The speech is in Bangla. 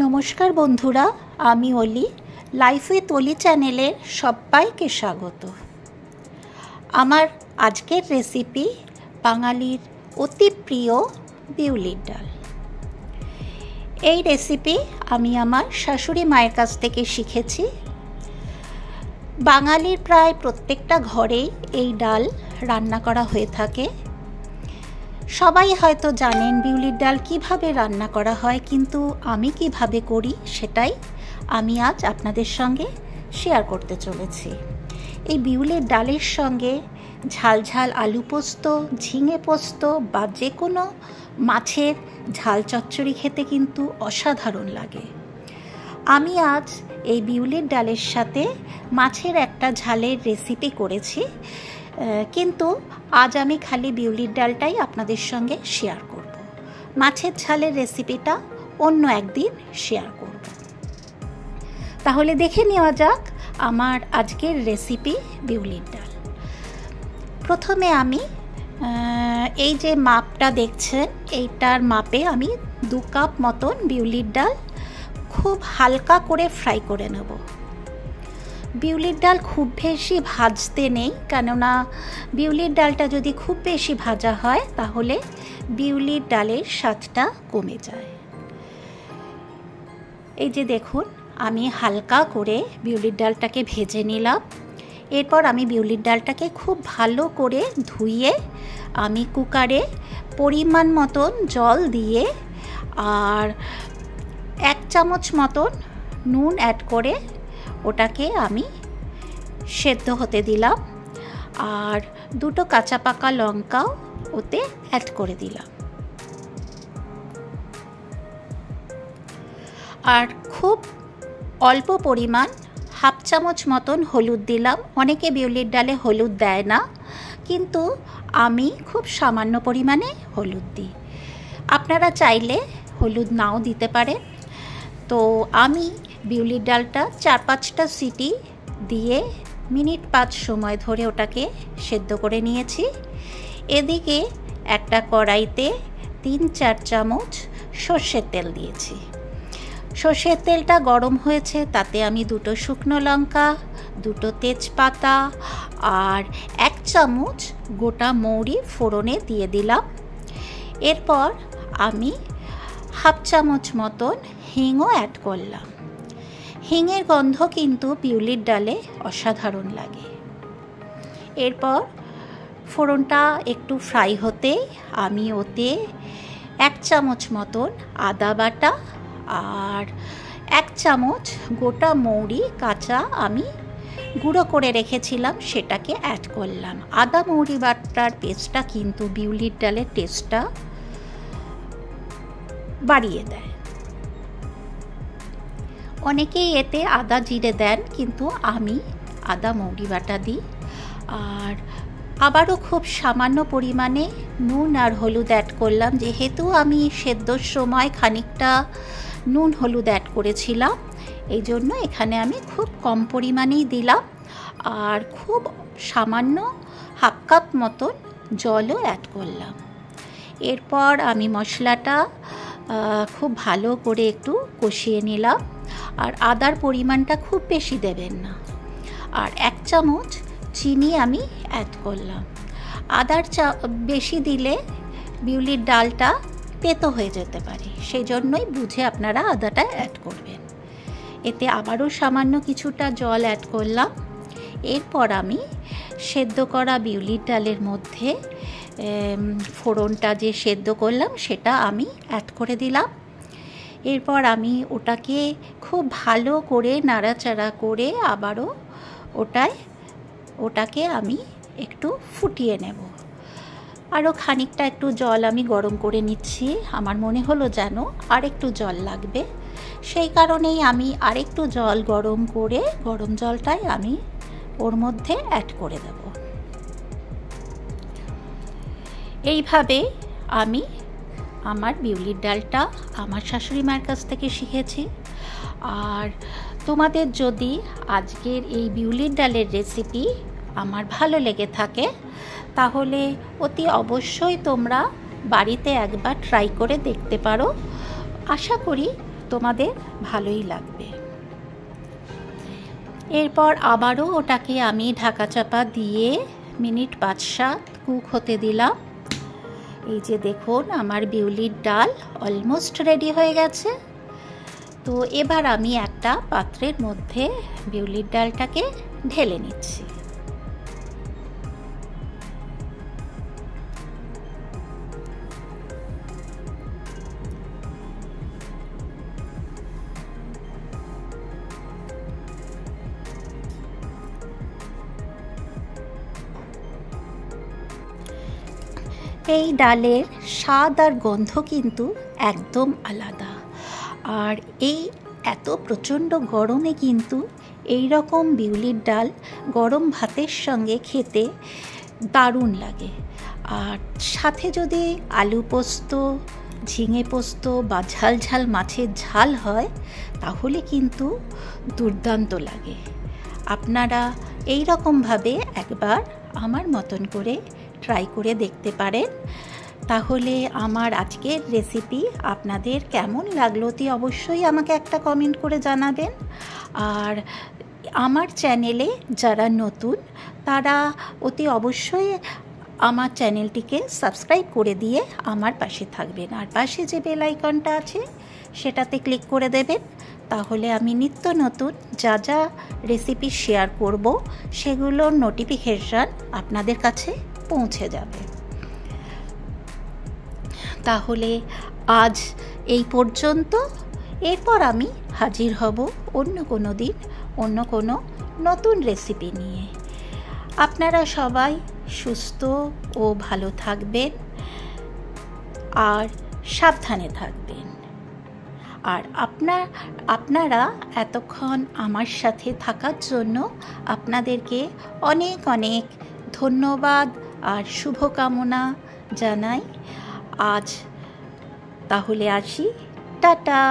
নমস্কার বন্ধুরা, আমি অলি। লাইফ উইথ অলি চ্যানেলে সবাইকে স্বাগত। আমার আজকের রেসিপি বাঙালির অতি প্রিয় বিউলির ডাল। এই রেসিপি আমি আমার শাশুড়ি মায়ের কাছ থেকে শিখেছি। বাঙালির প্রায় প্রত্যেকটা ঘরেই এই ডাল রান্না করা হয়ে থাকে। সবাই হয়তো জানেন বিউলির ডাল কিভাবে রান্না করা হয়, কিন্তু আমি কিভাবে করি সেটাই আমি আজ আপনাদের সঙ্গে শেয়ার করতে চলেছি। এই বিউলির ডালের সঙ্গে ঝাল ঝাল আলু পোস্ত, ঝিঙে পোস্ত বা যে কোনো মাছের ঝাল চচ্চড়ি খেতে কিন্তু অসাধারণ লাগে। আমি আজ এই বিউলির ডালের সাথে মাছের একটা ঝালের রেসিপি করেছি, কিন্তু আজ আমি খালি বিউলির ডালটাই আপনাদের সঙ্গে শেয়ার করব। মাছের ঝালের রেসিপিটা অন্য একদিন শেয়ার করব। তাহলে দেখে নেওয়া যাক আমার আজকের রেসিপি বিউলির ডাল। প্রথমে আমি এই যে মাপটা দেখছেন, এইটার মাপে আমি 2 কাপ মতন বিউলির ডাল খুব হালকা করে ফ্রাই করে নেব। বিউলির ডাল খুব বেশি ভাজতে নেই, কেননা বিউলির ডালটা যদি খুব বেশি ভাজা হয় তাহলে বিউলির ডালের স্বাদটা কমে যায়। এই যে দেখুন, আমি হালকা করে বিউলির ডালটাকে ভেজে নিলাম। এরপর আমি বিউলির ডালটাকে খুব ভালো করে ধুয়ে আমি কুকারে পরিমাণ মতন জল দিয়ে আর 1 চামচ মতন নুন অ্যাড করে ওটাকে আমি সেদ্ধ হতে দিলাম, আর 2টো কাঁচা পাকা লঙ্কাও ওতে অ্যাড করে দিলাম। আর খুব অল্প পরিমাণ 1/2 চামচ মতন হলুদ দিলাম। অনেকে বিউলির ডালে হলুদ দেয় না, কিন্তু আমি খুব সামান্য পরিমাণে হলুদ দিই। আপনারা চাইলে হলুদ নাও দিতে পারেন। তো আমি বিউলির ডালটা 4-5টা সিটি দিয়ে মিনিট 5 সময় ধরে ওটাকে সেদ্ধ করে নিয়েছি। এদিকে একটা কড়াইতে 3-4 চামচ সর্ষের তেল দিয়েছি। সর্ষের তেলটা গরম হয়েছে, তাতে আমি 2টো শুকনো লঙ্কা, 2টো তেজপাতা আর 1 চামচ গোটা মৌরি ফোড়নে দিয়ে দিলাম। এরপর আমি 1/2 চামচ মতন হিংও অ্যাড করলাম। হিঙের গন্ধ কিন্তু বিউলির ডালে অসাধারণ লাগে। এরপর ফোড়নটা একটু ফ্রাই হতে আমি ওতে 1 চামচ মতন আদা বাটা আর 1 চামচ গোটা মৌরি কাঁচা আমি গুঁড়ো করে রেখেছিলাম সেটাকে অ্যাড করলাম। আদা মৌরি বাটার পেস্টটা কিন্তু বিউলির ডালের টেস্টটা বাড়িয়ে দেয়। অনেকেই এতে আদা জিরে দেন, কিন্তু আমি আদা মৌরি বাটা দিই। আর আবারও খুব সামান্য পরিমাণে নুন আর হলুদ অ্যাড করলাম। যেহেতু আমি সেদ্ধর সময় খানিকটা নুন হলুদ অ্যাড করেছিলাম, এই জন্য এখানে আমি খুব কম পরিমাণেই দিলাম। আর খুব সামান্য 1/2 কাপ মতন জলও অ্যাড করলাম। এরপর আমি মশলাটা খুব ভালো করে একটু কষিয়ে নিলাম। আর আদার পরিমাণটা খুব বেশি দেবেন না। আর 1 চামচ চিনি আমি অ্যাড করলাম। আদার বেশি দিলে বিউলির ডালটা তেতো হয়ে যেতে পারে, সেই জন্যই বুঝে আপনারা আদাটা অ্যাড করবেন। এতে আবারও সামান্য কিছুটা জল অ্যাড করলাম। এরপর আমি সেদ্ধ করা বিউলির ডালের মধ্যে ফোড়নটা যে সেদ্ধ করলাম সেটা আমি অ্যাড করে দিলাম। এরপর আমি ওটাকে খুব ভালো করে নাড়াচাড়া করে আবারও ওটাকে আমি একটু ফুটিয়ে নেব। আরও খানিকটা একটু জল আমি গরম করে নিচ্ছি। আমার মনে হলো যেন আরেকটু জল লাগবে, সেই কারণেই আমি আরেকটু জল গরম করে গরম জলটাই আমি ওর মধ্যে অ্যাড করে দেব। এইভাবে আমি আমার বিউলির ডালটা আমার শাশুড়ি মায়ের কাছ থেকে শিখেছি। আর তোমাদের যদি আজকের এই বিউলির ডালের রেসিপি আমার ভালো লেগে থাকে, তাহলে অতি অবশ্যই তোমরা বাড়িতে একবার ট্রাই করে দেখতে পারো। আশা করি তোমাদের ভালোই লাগবে। এরপর আবারও ওটাকে আমি ঢাকা চাপা দিয়ে মিনিট 5-7 কুক হতে দিলাম। এই যে দেখুন আমার বিউলির ডাল অলমোস্ট রেডি হয়ে গেছে। তো এবার আমি একটা পাত্রের মধ্যে বিউলির ডালটাকে ঢেলে নিচ্ছি। এই ডালের স্বাদ আর গন্ধ কিন্তু একদম আলাদা। আর এই এত প্রচণ্ড গরমে কিন্তু এই রকম বিউলির ডাল গরম ভাতের সঙ্গে খেতে দারুণ লাগে। আর সাথে যদি আলু পোস্ত, ঝিঙে পোস্ত বা ঝাল ঝাল মাছের ঝাল হয় তাহলে কিন্তু দুর্দান্ত লাগে। আপনারা এই রকমভাবে একবার আমার মতন করে ট্রাই করে দেখতে পারেন। তাহলে আমার আজকের রেসিপি আপনাদের কেমন লাগলো অবশ্যই আমাকে একটা কমেন্ট করে জানাবেন। আর আমার চ্যানেলে যারা নতুন তারা অবশ্যই আমার চ্যানেলটিকে সাবস্ক্রাইব করে দিয়ে আমার পাশে থাকবেন। আর পাশে যে বেল আইকনটা আছে সেটাতে ক্লিক করে দেবেন, তাহলে আমি নিত্য নতুন যা যা রেসিপি শেয়ার করব সেগুলোর নোটিফিকেশন আপনাদের কাছে পৌঁছে যাবে। তাহলে আজ এই পর্যন্ত। এরপর আমি হাজির হব অন্য কোনো দিন অন্য কোনো নতুন রেসিপি নিয়ে। আপনারা সবাই সুস্থ ও ভালো থাকবেন আর সাবধানে থাকবেন। আর আপনারা এতক্ষণ আমার সাথে থাকার জন্য আপনাদেরকে অনেক অনেক ধন্যবাদ আর শুভকামনা জানাই। আজ তাহলে আসি, টাটা।